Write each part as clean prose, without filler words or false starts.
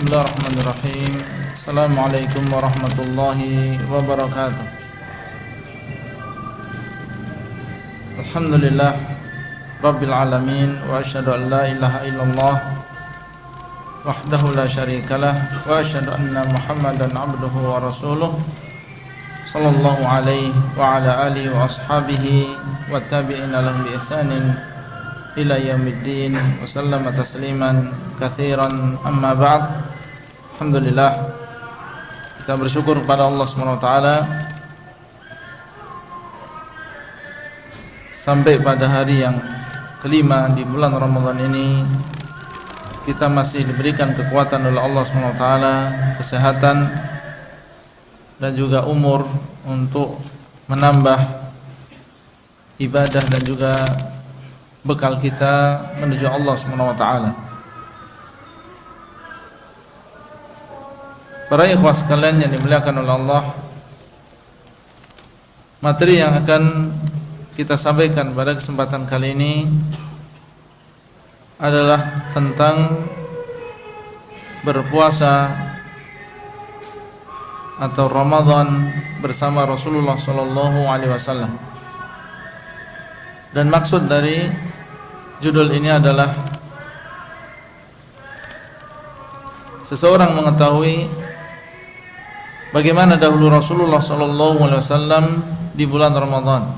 Bismillahirrahmanirrahim. Assalamualaikum warahmatullahi wabarakatuh. Alhamdulillah Rabbil alamin. Wa asyhadu an la ilaha illallah wahdahu la syarikalah. Wa asyhadu anna Muhammadan abduhu wa rasuluh sallallahu alaihi wa ala alihi wa ashabihi wa tabi'ina lahum bi ihsanin ila yaumiddin wa sallama tasliman katsiran. Amma ba'd. Alhamdulillah, kita bersyukur kepada Allah Subhanahu wa taala sampai pada hari yang kelima di bulan Ramadan ini kita masih diberikan kekuatan oleh Allah Subhanahu wa taala, kesehatan dan juga umur untuk menambah ibadah dan juga bekal kita menuju Allah Subhanahu wa taala. Para ikhwah sekalian yang dimuliakan oleh Allah, materi yang akan kita sampaikan pada kesempatan kali ini adalah tentang berpuasa atau Ramadan bersama Rasulullah sallallahu alaihi wasallam. Dan maksud dari judul ini adalah seseorang mengetahui bagaimana dahulu Rasulullah sallallahu alaihi wasallam di bulan Ramadan,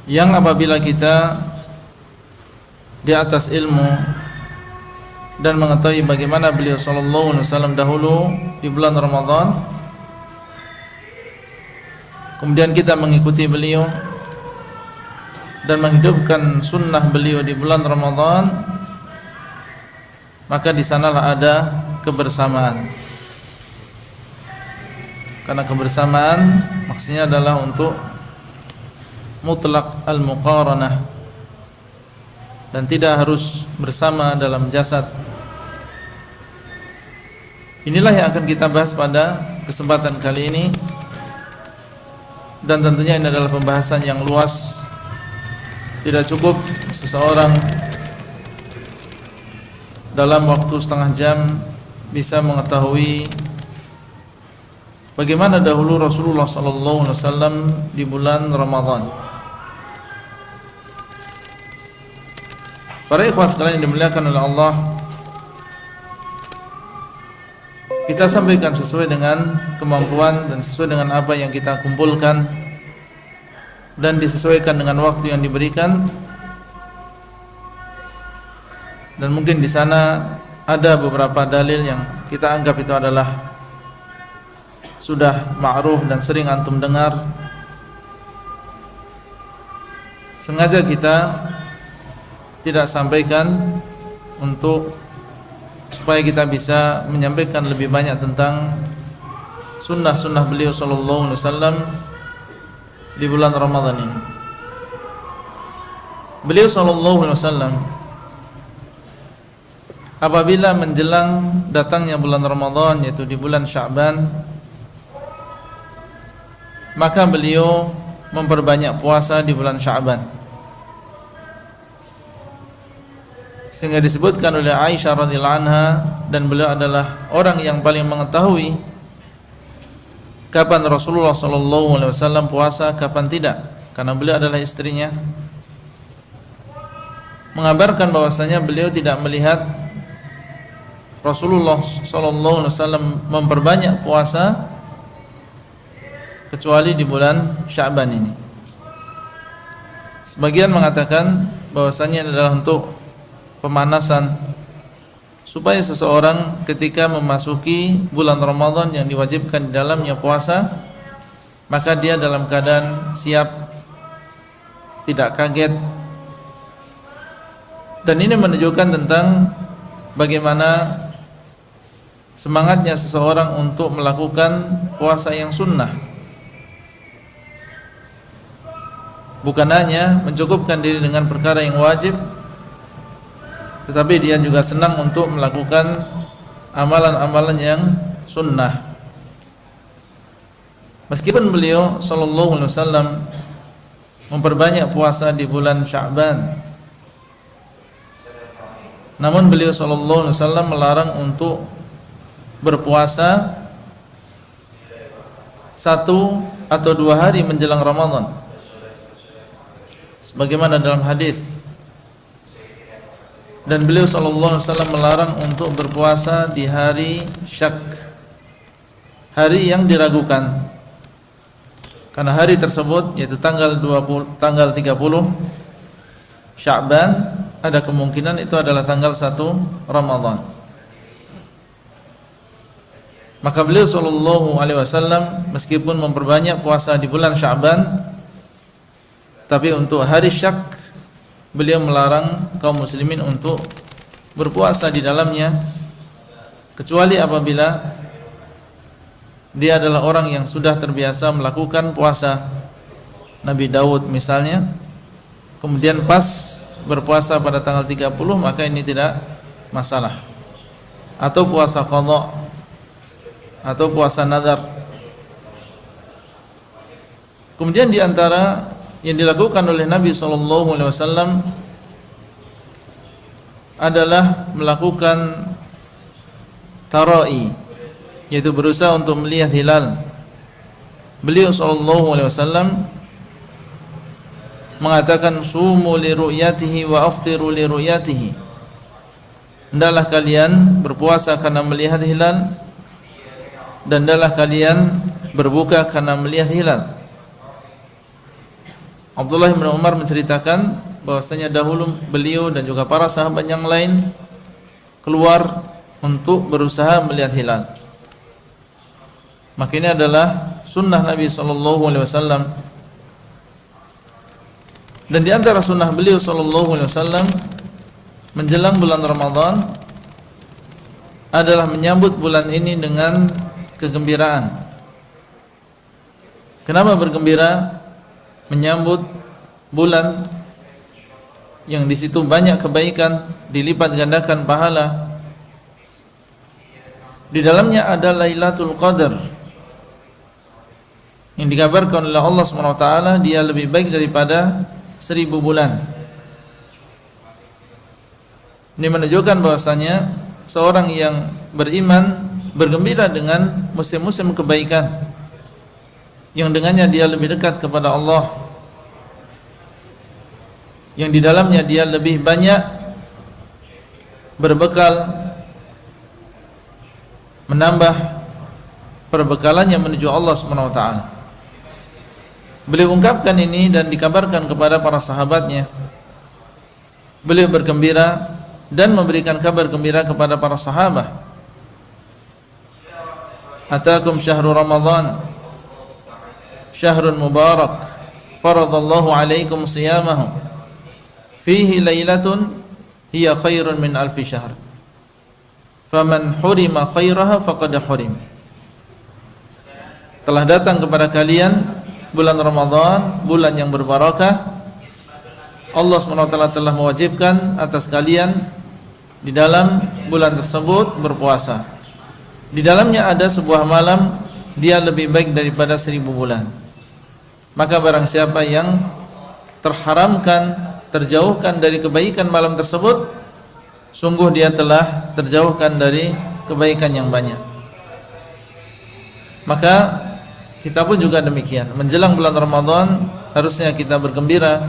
yang apabila kita di atas ilmu dan mengetahui bagaimana beliau sallallahu alaihi wasallam dahulu di bulan Ramadan, kemudian kita mengikuti beliau dan menghidupkan sunnah beliau di bulan Ramadan, maka di sanalah ada kebersamaan. Karena kebersamaan maksudnya adalah untuk mutlak al-muqaranah dan tidak harus bersama dalam jasad. Inilah yang akan kita bahas pada kesempatan kali ini, dan tentunya ini adalah pembahasan yang luas. Tidak cukup seseorang dalam waktu setengah jam bisa mengetahui bagaimana dahulu Rasulullah sallallahu alaihi wasallam di bulan Ramadan. Para ikhwah sekalian yang dimuliakan oleh Allah, kita sampaikan sesuai dengan kemampuan dan sesuai dengan apa yang kita kumpulkan dan disesuaikan dengan waktu yang diberikan. Dan mungkin di sana ada beberapa dalil yang kita anggap itu adalah sudah ma'ruf dan sering antum dengar. Sengaja kita tidak sampaikan untuk supaya kita bisa menyampaikan lebih banyak tentang sunnah-sunnah beliau sallallahu alaihi wasallam di bulan Ramadan ini. Beliau sallallahu alaihi wasallam apabila menjelang datangnya bulan Ramadan, yaitu di bulan Sya'ban, maka beliau memperbanyak puasa di bulan Sya'ban. Sehingga disebutkan oleh Aisyah radhiyallahu anha, dan beliau adalah orang yang paling mengetahui kapan Rasulullah sallallahu alaihi wasallam puasa, kapan tidak, karena beliau adalah istrinya. Mengabarkan bahwasanya beliau tidak melihat Rasulullah sallallahu alaihi wasallam memperbanyak puasa kecuali di bulan Sya'ban ini. Sebagian mengatakan bahwasanya adalah untuk pemanasan supaya seseorang ketika memasuki bulan Ramadan yang diwajibkan di dalamnya puasa, maka dia dalam keadaan siap, tidak kaget. Dan ini menunjukkan tentang bagaimana semangatnya seseorang untuk melakukan puasa yang sunnah. Bukan hanya mencukupkan diri dengan perkara yang wajib, tetapi dia juga senang untuk melakukan amalan-amalan yang sunnah. Meskipun beliau sallallahu alaihi wasallam memperbanyak puasa di bulan Sya'ban, Namun beliau sallallahu alaihi wasallam melarang untuk berpuasa 1 atau 2 hari menjelang Ramadan, sebagaimana dalam hadis. Dan beliau sallallahu alaihi wasallam melarang untuk berpuasa di hari syak, hari yang diragukan, karena hari tersebut yaitu tanggal 30 Sya'ban, ada kemungkinan itu adalah tanggal 1 Ramadan. Maka beliau sallallahu alaihi wasallam meskipun memperbanyak puasa di bulan Sya'ban, tapi untuk hari syak beliau melarang kaum muslimin untuk berpuasa di dalamnya, kecuali apabila dia adalah orang yang sudah terbiasa melakukan puasa. Nabi Daud misalnya, kemudian pas berpuasa pada tanggal 30, maka ini tidak masalah. Atau puasa qadha, atau puasa nazar. Kemudian di antara yang dilakukan oleh Nabi SAW adalah melakukan tarai, yaitu berusaha untuk melihat hilal. Beliau SAW mengatakan, sumu li ru'yatihi wa aftiru li ru'yatihi. Hendaklah kalian berpuasa karena melihat hilal, dan hendaklah kalian berbuka karena melihat hilal. Abdullah bin Umar menceritakan bahwasanya dahulu beliau dan juga para sahabat yang lain keluar untuk berusaha melihat hilal. Maka ini adalah sunnah Nabi SAW. Dan di antara sunnah beliau SAW menjelang bulan Ramadan adalah menyambut bulan ini dengan kegembiraan. Kenapa bergembira? Menyambut bulan yang di situ banyak kebaikan, dilipat gandakan pahala. Di dalamnya ada Lailatul Qadar yang dikabarkan oleh Allah SWT, dia lebih baik daripada 1000 bulan. Ini menunjukkan bahwasanya seorang yang beriman bergembira dengan musim-musim kebaikan yang dengannya dia lebih dekat kepada Allah, yang di dalamnya dia lebih banyak berbekal, menambah perbekalannya menuju Allah SWT. Beliau ungkapkan ini dan dikabarkan kepada para sahabatnya. Beliau bergembira dan memberikan kabar gembira kepada para sahabat. Atakum syahrul Ramadan, syahrun mubarak, faradallahu alaikum siyamahu, fihi lailatun hiya khairun min alfi syahr, faman hurima khairaha faqad hurim. Telah datang kepada kalian bulan Ramadan, bulan yang berbarakah. Allah SWT telah mewajibkan atas kalian di dalam bulan tersebut berpuasa. Di dalamnya ada sebuah malam, dia lebih baik daripada 1000 bulan. Maka barang siapa yang terharamkan, terjauhkan dari kebaikan malam tersebut, sungguh dia telah terjauhkan dari kebaikan yang banyak. Maka kita pun juga demikian. Menjelang bulan Ramadan harusnya kita bergembira,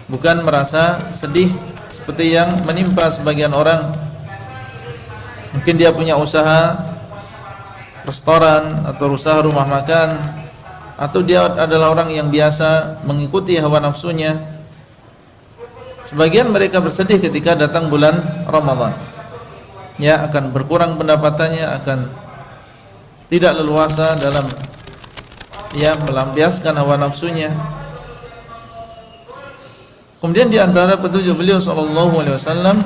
bukan merasa sedih seperti yang menimpa sebagian orang. Mungkin dia punya usaha restoran atau usaha rumah makan, atau dia adalah orang yang biasa mengikuti hawa nafsunya. Sebagian mereka bersedih ketika datang bulan Ramadan. Ya, akan berkurang pendapatannya, akan tidak leluasa dalam melampiaskan hawa nafsunya. Kemudian di antara petunjuk beliau SAW,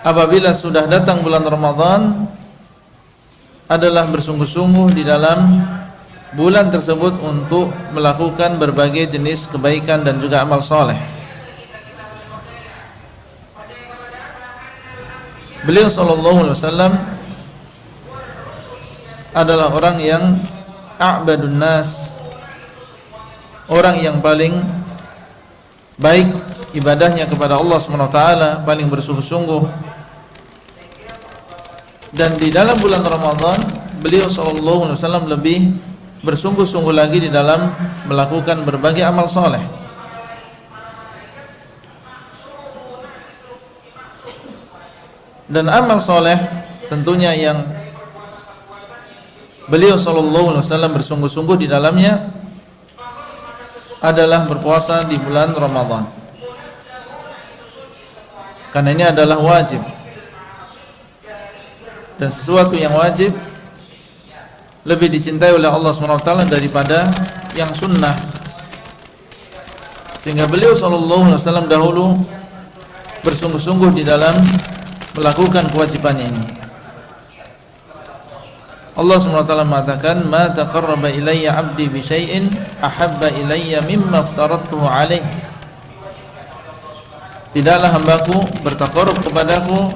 apabila sudah datang bulan Ramadan, adalah bersungguh-sungguh di dalam bulan tersebut untuk melakukan berbagai jenis kebaikan dan juga amal soleh. Beliau SAW adalah orang yang a'badun nas, orang yang paling baik ibadahnya kepada Allah SWT paling bersungguh-sungguh. Dan di dalam bulan Ramadan beliau sallallahu alaihi wasallam lebih bersungguh-sungguh lagi di dalam melakukan berbagai amal soleh. Dan amal soleh tentunya yang beliau sallallahu alaihi wasallam bersungguh-sungguh di dalamnya adalah berpuasa di bulan Ramadan. Karena ini adalah wajib. Dan sesuatu yang wajib lebih dicintai oleh Allah SWT daripada yang sunnah. Sehingga beliau sallallahu alaihi wasallam dahulu bersungguh-sungguh di dalam melakukan kewajibannya ini. Allah SWT mengatakan, "Ma taqarraba ilayya 'abdi bi syai'in ahabba ilayya mimma aftaradtuhu 'alaihi." Tidaklah hambaku bertaqarrub kepadaku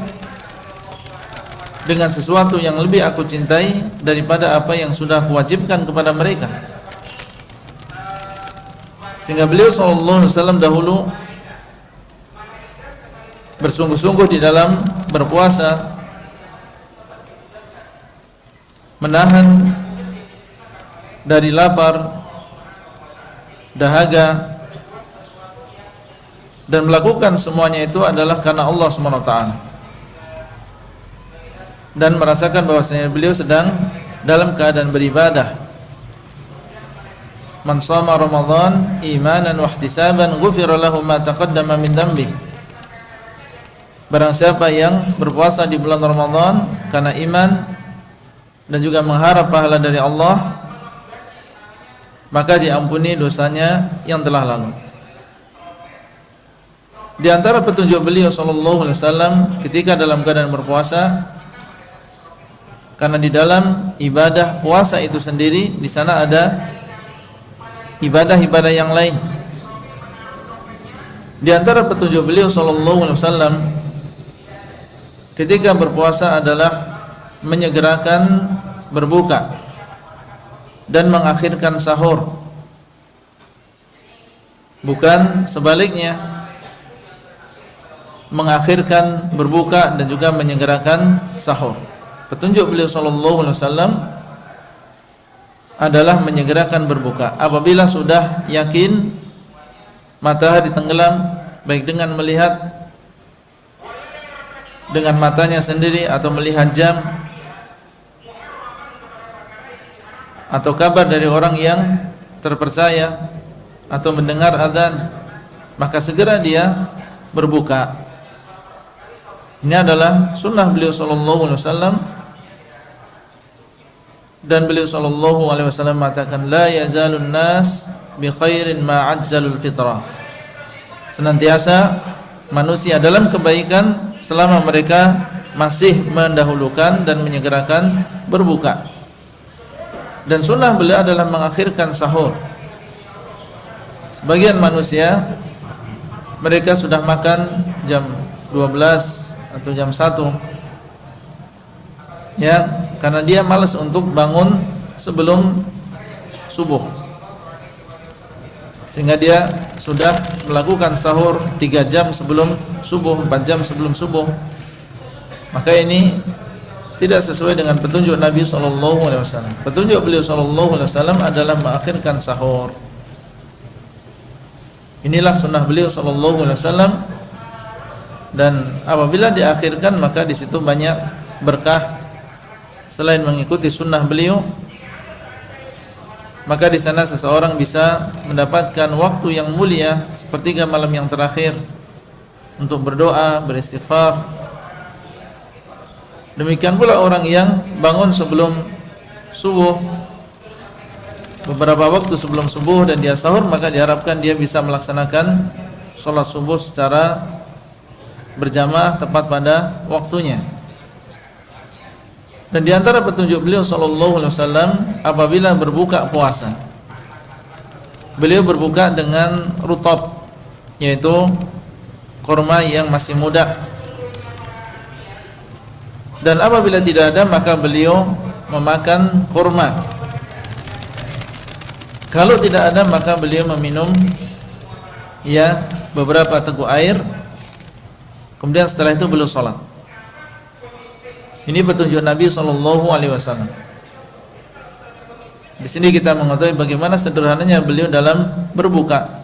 dengan sesuatu yang lebih aku cintai daripada apa yang sudah kuwajibkan kepada mereka. Sehingga beliau sallallahu alaihi wasallam dahulu bersungguh-sungguh di dalam berpuasa, menahan dari lapar, dahaga, dan melakukan semuanya itu adalah karena Allah SWT, dan merasakan bahwasanya beliau sedang dalam keadaan beribadah. Man shama Ramadan imanan wa ihtisaban ghufira lahu ma taqaddama min dhanbi. Barang siapa yang berpuasa di bulan Ramadan karena iman dan juga mengharap pahala dari Allah, maka diampuni dosanya yang telah lalu. Di antara petunjuk beliau sallallahu alaihi wasallam ketika dalam keadaan berpuasa, karena di dalam ibadah puasa itu sendiri di sana ada ibadah-ibadah yang lain. Di antara petunjuk beliau sallallahu alaihi wasallam ketika berpuasa adalah menyegerakan berbuka dan mengakhirkan sahur, bukan sebaliknya, mengakhirkan berbuka dan juga menyegerakan sahur. Petunjuk beliau sallallahu alaihi wasallam adalah menyegerakan berbuka apabila sudah yakin matahari tenggelam, baik dengan melihat dengan matanya sendiri atau melihat jam atau kabar dari orang yang terpercaya atau mendengar adzan, maka segera dia berbuka. Ini adalah sunnah beliau sallallahu alaihi wasallam, dan beliau sallallahu alaihi wasallam mengatakan, la yazalun nas bi khairin ma ajjalul fitrah. Senantiasa manusia dalam kebaikan selama mereka masih mendahulukan dan menyegerakan berbuka. Dan sunnah beliau adalah mengakhirkan sahur. Sebagian manusia mereka sudah makan jam 12 atau jam 1, ya, karena dia malas untuk bangun sebelum subuh, sehingga dia sudah melakukan sahur 3 jam sebelum subuh, 4 jam sebelum subuh. Maka ini tidak sesuai dengan petunjuk Nabi SAW. Petunjuk beliau SAW adalah mengakhirkan sahur. Inilah sunnah beliau SAW, dan apabila diakhirkan maka di situ banyak berkah. Selain mengikuti sunnah beliau, maka di sana seseorang bisa mendapatkan waktu yang mulia sepertiga malam yang terakhir untuk berdoa, beristighfar. Demikian pula orang yang bangun sebelum subuh, beberapa waktu sebelum subuh, dan dia sahur, maka diharapkan dia bisa melaksanakan sholat subuh secara berjamaah tepat pada waktunya. Dan di antara petunjuk beliau sallallahu alaihi wasallam apabila berbuka puasa, beliau berbuka dengan rutab, yaitu kurma yang masih muda. Dan apabila tidak ada maka beliau memakan kurma. Kalau tidak ada maka beliau meminum, ya, beberapa teguk air, kemudian setelah itu beliau sholat. Ini petunjuk Nabi SAW. Di sini kita mengetahui bagaimana sederhananya beliau dalam berbuka,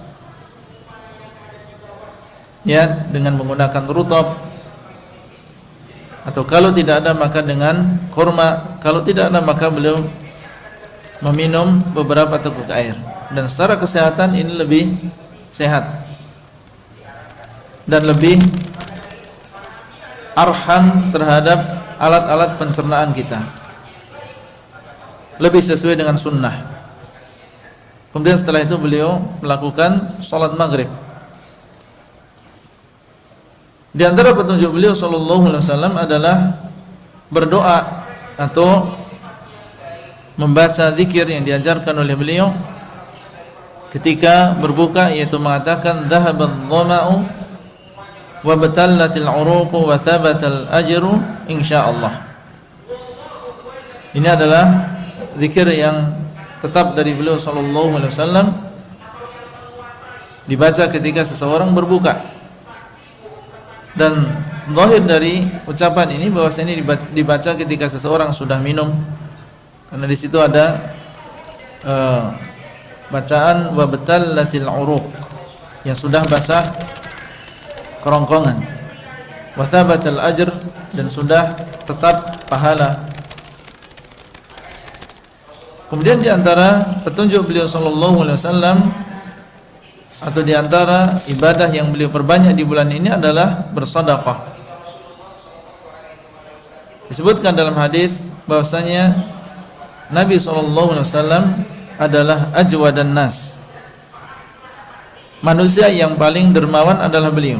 ya, dengan menggunakan rutab, atau kalau tidak ada maka dengan kurma, kalau tidak ada maka beliau meminum beberapa teguk air. Dan secara kesehatan ini lebih sehat dan lebih arham terhadap alat-alat pencernaan kita, lebih sesuai dengan sunnah. Kemudian setelah itu beliau melakukan sholat maghrib. Di antara petunjuk beliau sallallahu alaihi wasallam adalah berdoa atau membaca zikir yang diajarkan oleh beliau ketika berbuka, yaitu mengatakan dhahabadh dhama'u wa batallatil 'uruqu wa thabatal ajru insyaallah. Ini adalah zikir yang tetap dari beliau sallallahu alaihi wasallam, dibaca ketika seseorang berbuka. Dan zahir dari ucapan ini bahwasanya ini dibaca ketika seseorang sudah minum, karena di situ ada bacaan wa batallatil 'uruq, yang sudah basah kerongkongan, wa thabatal ajr, dan sudah tetap pahala. Kemudian di antara petunjuk beliau sallallahu alaihi wasallam, atau di antara ibadah yang beliau perbanyak di bulan ini adalah bersedekah. Disebutkan dalam hadis bahwasanya Nabi SAW adalah ajwadan nas, manusia yang paling dermawan adalah beliau.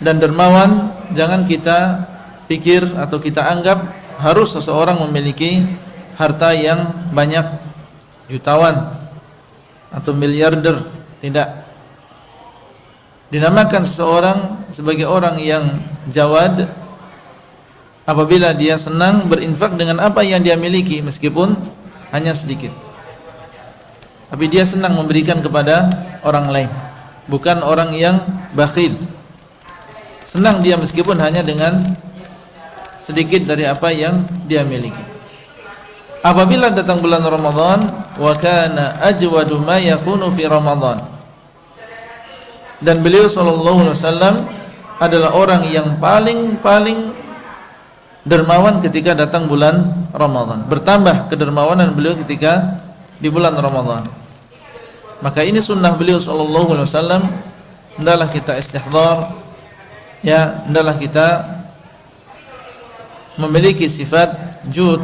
Dan dermawan jangan kita pikir atau kita anggap harus seseorang memiliki harta yang banyak, jutawan atau miliarder. Tidak. Dinamakan seseorang sebagai orang yang jawad apabila dia senang berinfak dengan apa yang dia miliki, meskipun hanya sedikit, tapi dia senang memberikan kepada orang lain. Bukan orang yang bakhil, senang dia meskipun hanya dengan sedikit dari apa yang dia miliki. Apabila datang bulan Ramadan, wa kana ajwadu ma yakunu fi Ramadan, dan beliau sallallahu alaihi wasallam adalah orang yang paling dermawan ketika datang bulan Ramadan. Bertambah kedermawanan beliau ketika di bulan Ramadan. Maka ini sunnah beliau sallallahu alaihi wasallam, hendaklah kita istihdar, ya, hendaklah kita memiliki sifat jud,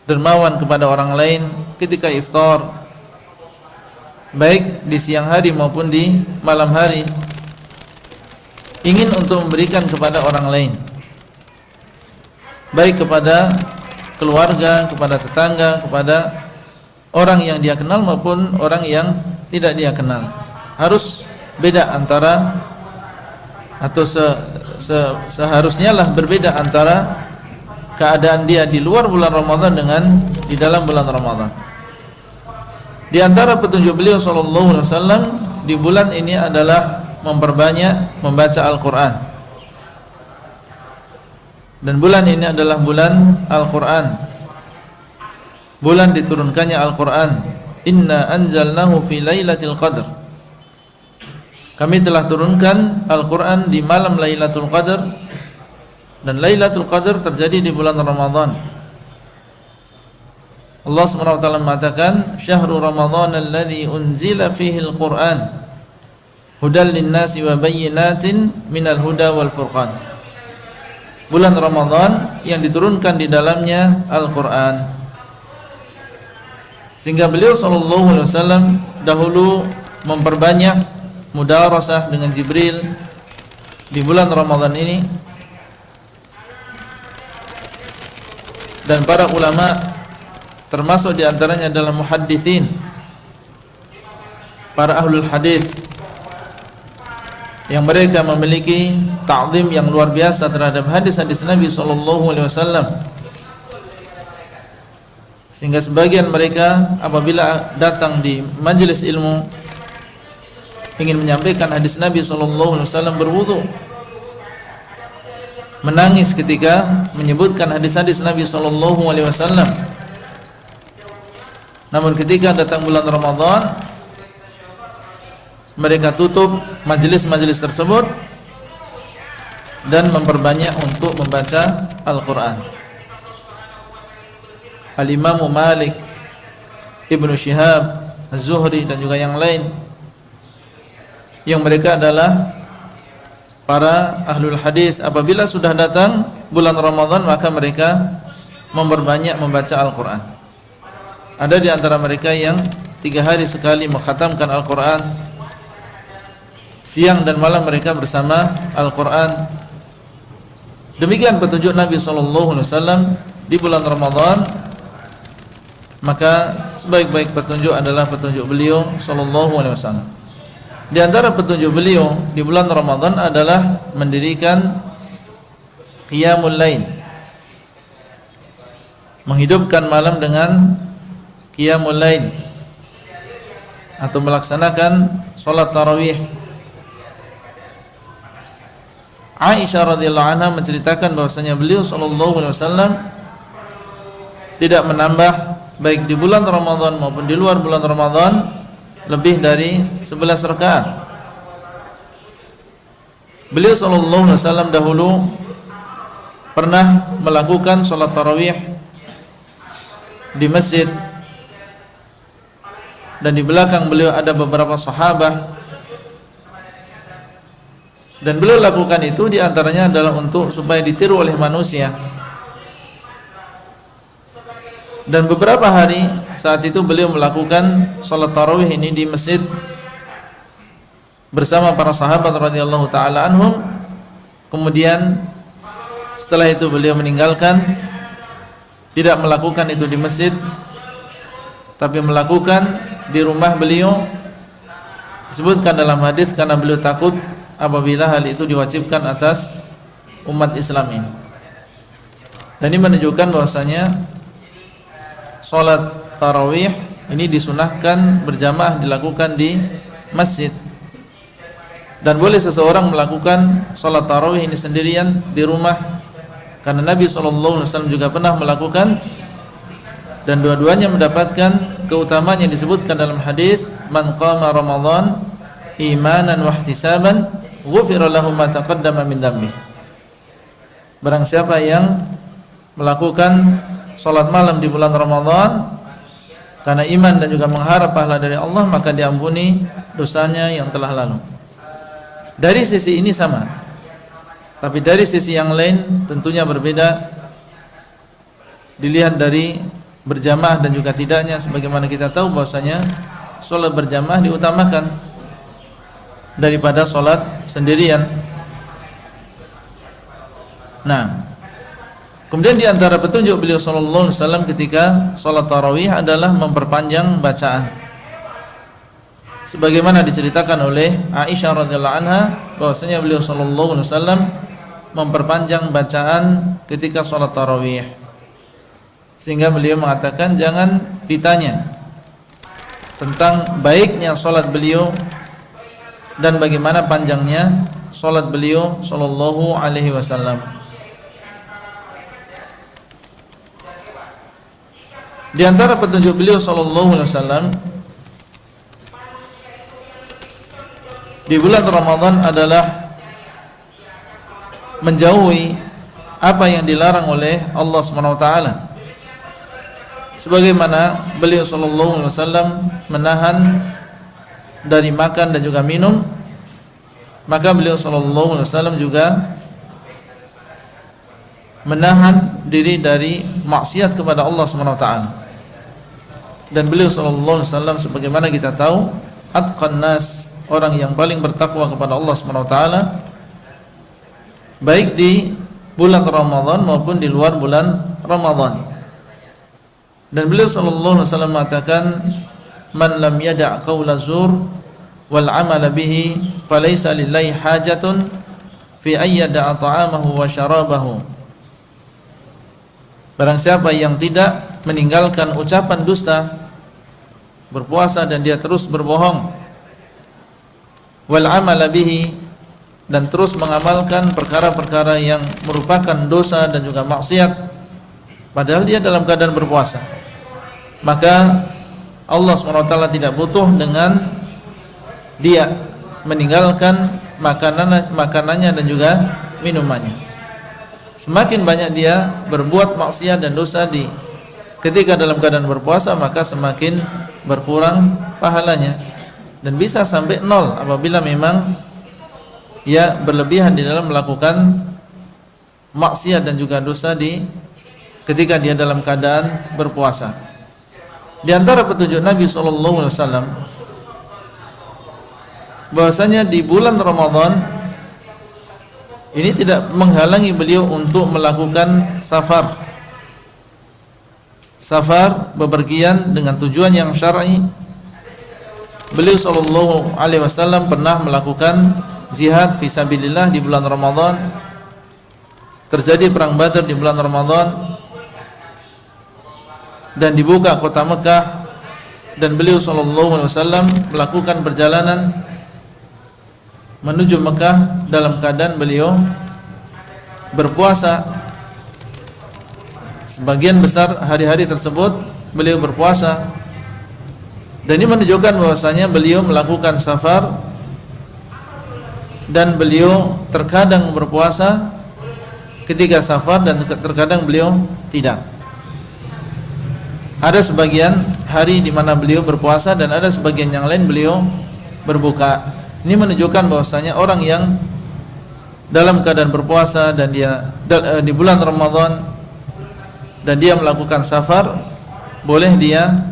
dermawan kepada orang lain ketika iftar, baik di siang hari maupun di malam hari, ingin untuk memberikan kepada orang lain, baik kepada keluarga, kepada tetangga, kepada orang yang dia kenal maupun orang yang tidak dia kenal. Harus beda antara, atau seharusnya lah berbeda antara keadaan dia di luar bulan Ramadan dengan di dalam bulan Ramadan. Di antara petunjuk beliau sallallahu alaihi wasallam di bulan ini adalah memperbanyak membaca Al-Qur'an. Dan bulan ini adalah bulan Al-Qur'an, bulan diturunkannya Al-Qur'an. Inna anzalnahu fi lailatul qadr, kami telah turunkan Al-Qur'an di malam Lailatul Qadar. Dan Lailatul Qadar terjadi di bulan Ramadan. Allah SWT mengatakan, Syahrul Ramadan alladhi unzila fihi al-Quran hudal linnasi wa bayyinatin minal huda wal furqan. Bulan Ramadan yang diturunkan di dalamnya Al-Quran. Sehingga beliau SAW dahulu memperbanyak mudarasah dengan Jibril di bulan Ramadan ini. Dan para ulama, termasuk diantaranya adalah muhaddithin, para ahlul hadis, yang mereka memiliki ta'zim yang luar biasa terhadap hadis-hadis Nabi SAW, sehingga sebagian mereka apabila datang di majelis ilmu ingin menyampaikan hadis Nabi SAW berwudu, menangis ketika menyebutkan hadis-hadis Nabi SAW. Namun ketika datang bulan Ramadan, mereka tutup majelis-majelis tersebut dan memperbanyak untuk membaca Al-Quran. Al-Imam Malik, Ibnu Syihab, Az-Zuhri dan juga yang lain, yang mereka adalah para ahlul hadis, apabila sudah datang bulan Ramadan maka mereka memperbanyak membaca Al-Quran. Ada di antara mereka yang 3 hari sekali mengkhatamkan Al-Quran, siang dan malam mereka bersama Al-Quran. Demikian petunjuk Nabi SAW di bulan Ramadan, maka sebaik-baik petunjuk adalah petunjuk beliau SAW. Di antara petunjuk beliau di bulan Ramadan adalah mendirikan Qiyamul Lail, menghidupkan malam dengan Qiyamul Lail, atau melaksanakan sholat tarawih. Aisyah radhiyallahu anha menceritakan bahwasanya beliau SAW tidak menambah baik di bulan Ramadan maupun di luar bulan Ramadan lebih dari 11 rakaat. Beliau SAW dahulu pernah melakukan sholat tarawih di masjid, dan di belakang beliau ada beberapa sahabat, dan beliau lakukan itu diantaranya adalah untuk supaya ditiru oleh manusia. Dan beberapa hari saat itu beliau melakukan sholat tarawih ini di masjid bersama para sahabat radhiyallahu ta'ala anhum. Kemudian setelah itu beliau meninggalkan, tidak melakukan itu di masjid, tapi melakukan di rumah beliau. Disebutkan dalam hadis karena beliau takut apabila hal itu diwajibkan atas umat Islam ini. Dan ini menunjukkan bahwasanya sholat tarawih ini disunahkan berjamaah dilakukan di masjid, dan boleh seseorang melakukan sholat tarawih ini sendirian di rumah, karena Nabi SAW juga pernah melakukan, dan dua-duanya mendapatkan keutamaan yang disebutkan dalam hadis, man qama Ramadan imanan wa ihtisaban ghufira lahu ma taqaddama min dhanbi. Barang siapa yang melakukan sholat malam di bulan Ramadan karena iman dan juga mengharap pahala dari Allah, maka diampuni dosanya yang telah lalu. Dari sisi ini sama, tapi dari sisi yang lain tentunya berbeda. Dilihat dari berjamaah dan juga tidaknya, sebagaimana kita tahu bahwasanya sholat berjamaah diutamakan daripada sholat sendirian. Nah, kemudian di antara petunjuk beliau SAW ketika sholat tarawih adalah memperpanjang bacaan, sebagaimana diceritakan oleh Aisyah radhiyallahu anha bahwasanya beliau SAW memperpanjang bacaan ketika sholat tarawih, sehingga beliau mengatakan jangan ditanya tentang baiknya sholat beliau dan bagaimana panjangnya sholat beliau sallallahu alaihi wasallam. Di antara petunjuk beliau sallallahu alaihi wasallam di bulan Ramadan adalah menjauhi apa yang dilarang oleh Allah Subhanahu wa taala. Sebagaimana beliau sallallahu alaihi wasallam menahan dari makan dan juga minum, maka beliau sallallahu alaihi wasallam juga menahan diri dari maksiat kepada Allah Subhanahu wa taala. Dan beliau sallallahu alaihi wasallam sebagaimana kita tahu atqan nas, orang yang paling bertakwa kepada Allah Subhanahu wa taala, baik di bulan Ramadan maupun di luar bulan Ramadan. Dan beliau sallallahu alaihi wasallam mengatakan, man lam yada' qawla zur wal amala bihi falaysa lillahi hajatun fi ayyada'a ta'amahu wa syarabahu. Barang siapa yang tidak meninggalkan ucapan dusta, berpuasa dan dia terus berbohong, wal amala bihi, dan terus mengamalkan perkara-perkara yang merupakan dosa dan juga maksiat padahal dia dalam keadaan berpuasa, maka Allah SWT tidak butuh dengan dia meninggalkan makanannya dan juga minumannya. Semakin banyak dia berbuat maksiat dan dosa ketika dalam keadaan berpuasa, maka semakin berkurang pahalanya, dan bisa sampai 0 apabila memang ia berlebihan di dalam melakukan maksiat dan juga dosa ketika dia dalam keadaan berpuasa. Di antara petunjuk Nabi SAW bahwasanya di bulan Ramadan ini tidak menghalangi beliau untuk melakukan safar bepergian dengan tujuan yang syar'i. Beliau SAW pernah melakukan jihad fisabilillah di bulan Ramadan. Terjadi perang Badar di bulan Ramadan dan dibuka kota Mekah, dan beliau SAW melakukan perjalanan menuju Mekah dalam keadaan beliau berpuasa. Sebagian besar hari-hari tersebut beliau berpuasa, dan ini menunjukkan bahwasanya beliau melakukan safar dan beliau terkadang berpuasa ketika safar dan terkadang beliau tidak. Ada sebagian hari di mana beliau berpuasa dan ada sebagian yang lain beliau berbuka. Ini menunjukkan bahwasanya orang yang dalam keadaan berpuasa dan dia di bulan Ramadan dan dia melakukan safar, boleh dia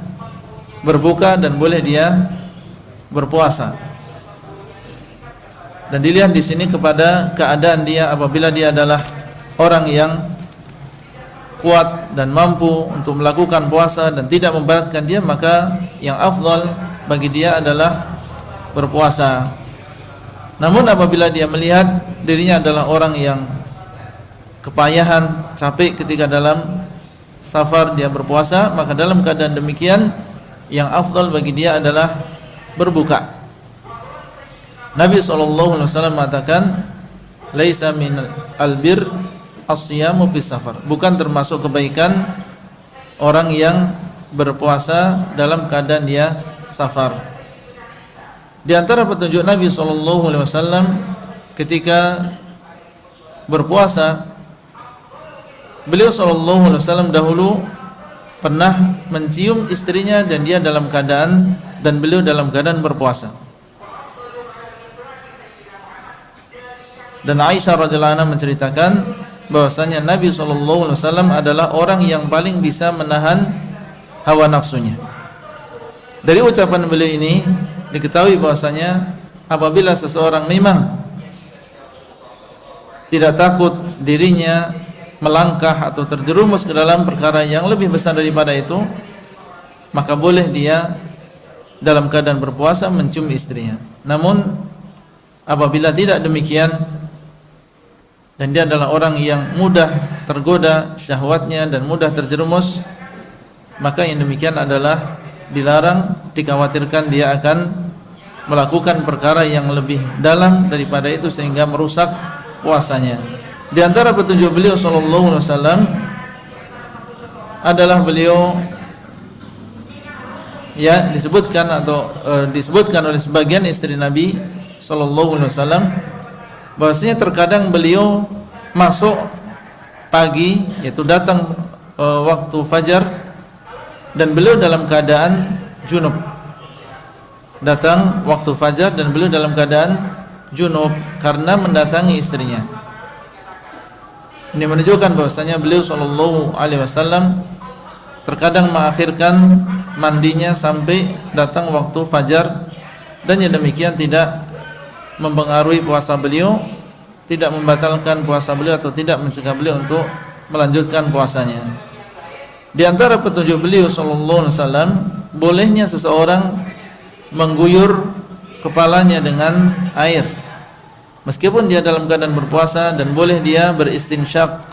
berbuka dan boleh dia berpuasa. Dan dilihat di sini kepada keadaan dia, apabila dia adalah orang yang kuat dan mampu untuk melakukan puasa dan tidak memberatkan dia, maka yang afdal bagi dia adalah berpuasa. Namun apabila dia melihat dirinya adalah orang yang kepayahan, capek ketika dalam safar dia berpuasa, maka dalam keadaan demikian yang afdal bagi dia adalah berbuka. Nabi SAW mengatakan, laisa min albir as-siyamu fi safar, bukan termasuk kebaikan orang yang berpuasa dalam keadaan dia safar. Di antara petunjuk Nabi SAW ketika berpuasa, beliau SAW dahulu pernah mencium istrinya dan dia dalam keadaan, dan beliau dalam keadaan berpuasa. Dan Aisyah radhiyallahu anha menceritakan bahwasanya Nabi SAW adalah orang yang paling bisa menahan hawa nafsunya. Dari ucapan beliau ini diketahui bahwasanya apabila seseorang memang tidak takut dirinya melangkah atau terjerumus ke dalam perkara yang lebih besar daripada itu, maka boleh dia dalam keadaan berpuasa mencium istrinya. Namun apabila tidak demikian dan dia adalah orang yang mudah tergoda syahwatnya dan mudah terjerumus, maka yang demikian adalah dilarang, dikhawatirkan dia akan melakukan perkara yang lebih dalam daripada itu sehingga merusak puasanya. Di antara petunjuk beliau sallallahu alaihi wasallam adalah beliau ya disebutkan oleh sebagian istri Nabi sallallahu alaihi wasallam bahwasanya terkadang beliau masuk pagi, yaitu datang waktu fajar, dan beliau dalam keadaan junub. Datang waktu fajar dan beliau dalam keadaan junub karena mendatangi istrinya. Ini menunjukkan bahwasanya beliau sallallahu alaihi wasallam terkadang mengakhirkan mandinya sampai datang waktu fajar, dan yang demikian tidak mempengaruhi puasa beliau, tidak membatalkan puasa beliau atau tidak mencegah beliau untuk melanjutkan puasanya. Di antara petunjuk beliau sallallahu alaihi wasallam, bolehnya seseorang mengguyur kepalanya dengan air meskipun dia dalam keadaan berpuasa, dan boleh dia beristinsyak,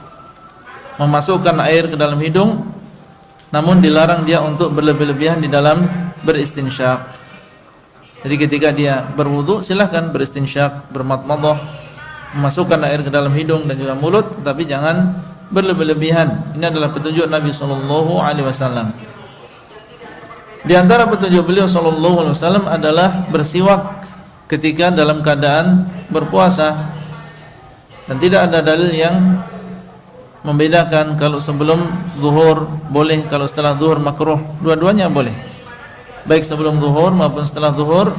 memasukkan air ke dalam hidung, namun dilarang dia untuk berlebih-lebihan di dalam beristinsyak. Jadi ketika dia berwudu silahkan beristinsyak, bermadmadah, memasukkan air ke dalam hidung dan juga mulut, tetapi jangan berlebih-lebihan. Ini adalah petunjuk Nabi sallallahu alaihi wasallam. Di antara petunjuk beliau sallallahu alaihi wasallam adalah bersiwak ketika dalam keadaan berpuasa. Dan tidak ada dalil yang membedakan kalau sebelum zuhur boleh, kalau setelah zuhur makruh. Dua-duanya boleh. Baik sebelum zuhur maupun setelah zuhur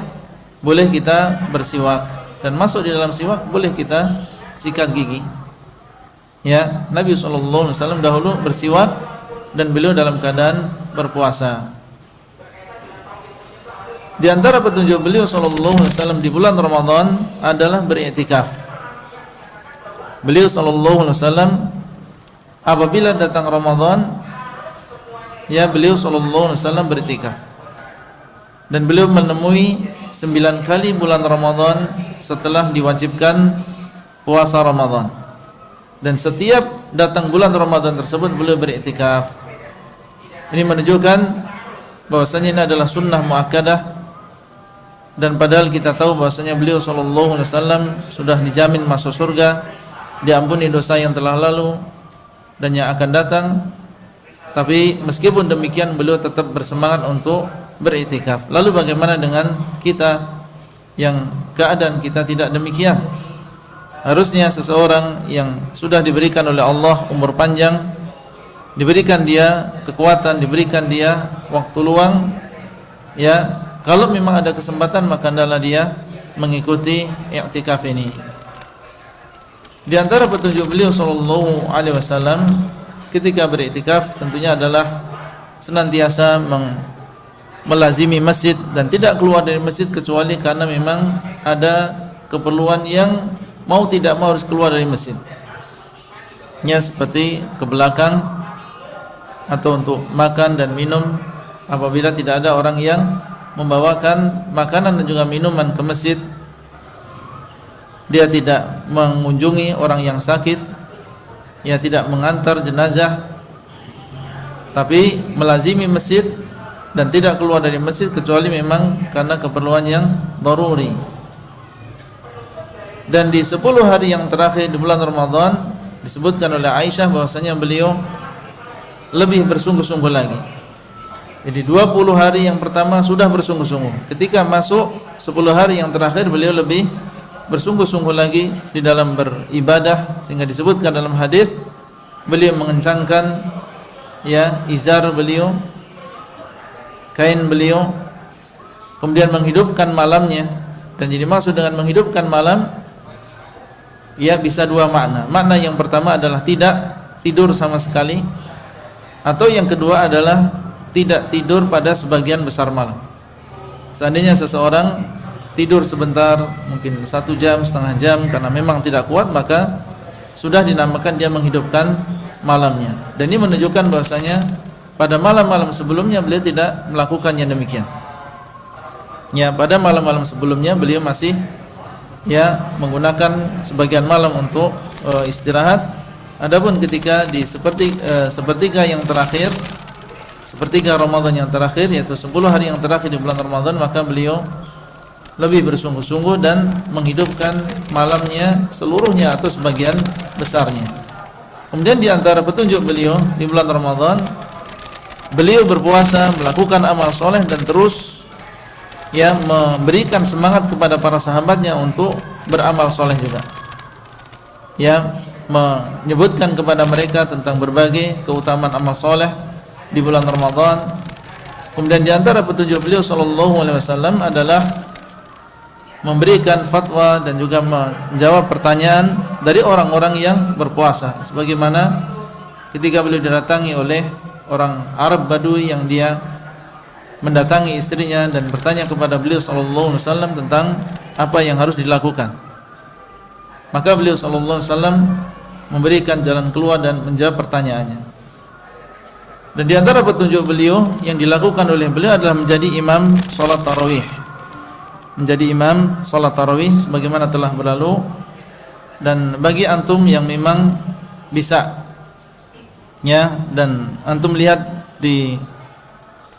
boleh kita bersiwak, dan masuk di dalam siwak boleh kita sikat gigi. Ya, Nabi sallallahu alaihi wasallam dahulu bersiwak dan beliau dalam keadaan berpuasa. Di antara petunjuk beliau sallallahu alaihi wasallam di bulan Ramadan adalah beriktikaf. Beliau sallallahu alaihi wasallam apabila datang Ramadan, ya beliau sallallahu alaihi wasallam beriktikaf. Dan beliau menemui 9 kali bulan Ramadan setelah diwajibkan puasa Ramadan. Dan setiap datang bulan Ramadan tersebut beliau beriktikaf. Ini menunjukkan bahwasanya ini adalah sunnah muakkadah. Dan padahal kita tahu bahwasanya beliau sallallahu alaihi wasallam sudah dijamin masuk surga, diampuni dosa yang telah lalu dan yang akan datang. Tapi meskipun demikian beliau tetap bersemangat untuk beriktikaf. Lalu bagaimana dengan kita yang keadaan kita tidak demikian? Harusnya seseorang yang sudah diberikan oleh Allah umur panjang, diberikan dia kekuatan, diberikan dia waktu luang, ya kalau memang ada kesempatan maka hendaklah dia mengikuti i'tikaf ini. Di antara petunjuk beliau sallallahu alaihi wasallam ketika beriktikaf tentunya adalah senantiasa melazimi masjid dan tidak keluar dari masjid kecuali karena memang ada keperluan yang mau tidak mau harus keluar dari masjid. Ya, seperti ke belakang atau untuk makan dan minum apabila tidak ada orang yang membawakan makanan dan juga minuman ke masjid. Dia tidak mengunjungi orang yang sakit, ya tidak mengantar jenazah, tapi melazimi masjid dan tidak keluar dari masjid kecuali memang karena keperluan yang daruri. Dan di 10 hari yang terakhir di bulan Ramadan disebutkan oleh Aisyah bahwasanya beliau lebih bersungguh-sungguh lagi. Jadi 20 hari yang pertama sudah bersungguh-sungguh. Ketika masuk 10 hari yang terakhir beliau lebih bersungguh-sungguh lagi di dalam beribadah, sehingga disebutkan dalam hadis beliau mengencangkan ya izar beliau, kain beliau, kemudian menghidupkan malamnya. Dan jadi maksud dengan menghidupkan malam ya bisa dua makna. Makna yang pertama adalah tidak tidur sama sekali, atau yang kedua adalah tidak tidur pada sebagian besar malam. Seandainya seseorang tidur sebentar, mungkin 1 jam, setengah jam karena memang tidak kuat, maka sudah dinamakan dia menghidupkan malamnya. Dan ini menunjukkan bahwasanya pada malam-malam sebelumnya beliau tidak melakukan yang demikian. Ya, pada malam-malam sebelumnya beliau masih ya menggunakan sebagian malam untuk istirahat. Adapun ketika di sepertiga yang terakhir, sepertiga Ramadan yang terakhir, yaitu 10 hari yang terakhir di bulan Ramadan, maka beliau lebih bersungguh-sungguh dan menghidupkan malamnya seluruhnya atau sebagian besarnya. Kemudian di antara petunjuk beliau di bulan Ramadan, beliau berpuasa, melakukan amal soleh dan terus ya memberikan semangat kepada para sahabatnya untuk beramal soleh juga. Ya, menyebutkan kepada mereka tentang berbagai keutamaan amal soleh di bulan Ramadan. Kemudian di antara petunjuk beliau sallallahu alaihi wasallam adalah memberikan fatwa dan juga menjawab pertanyaan dari orang-orang yang berpuasa, sebagaimana ketika beliau didatangi oleh orang Arab Badui yang dia mendatangi istrinya dan bertanya kepada beliau sallallahu alaihi wasallam tentang apa yang harus dilakukan. Maka beliau sallallahu alaihi wasallam memberikan jalan keluar dan menjawab pertanyaannya. Dan di antara petunjuk beliau yang dilakukan oleh beliau adalah menjadi imam salat tarawih. Menjadi imam salat tarawih sebagaimana telah berlalu. Dan bagi antum yang memang bisa ya, dan antum lihat di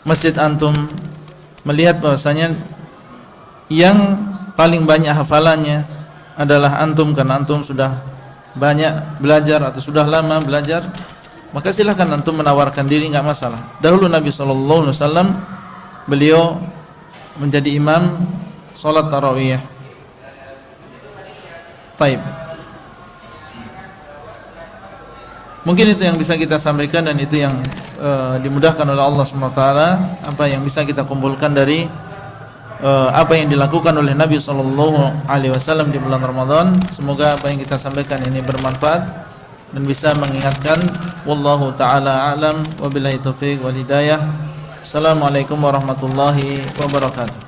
masjid antum, melihat bahwasanya yang paling banyak hafalannya adalah antum, karena antum sudah banyak belajar atau sudah lama belajar, maka silahkan antum menawarkan diri, enggak masalah. Dahulu Nabi SAW beliau menjadi imam salat tarawih. Taib. Mungkin itu yang bisa kita sampaikan, dan itu yang dimudahkan oleh Allah SWT, apa yang bisa kita kumpulkan dari apa yang dilakukan oleh Nabi SAW di bulan Ramadan. Semoga apa yang kita sampaikan ini bermanfaat dan bisa mengingatkan. Wallahu ta'ala a'lam, wabillahi taufiq wal hidayah. Assalamualaikum warahmatullahi wabarakatuh.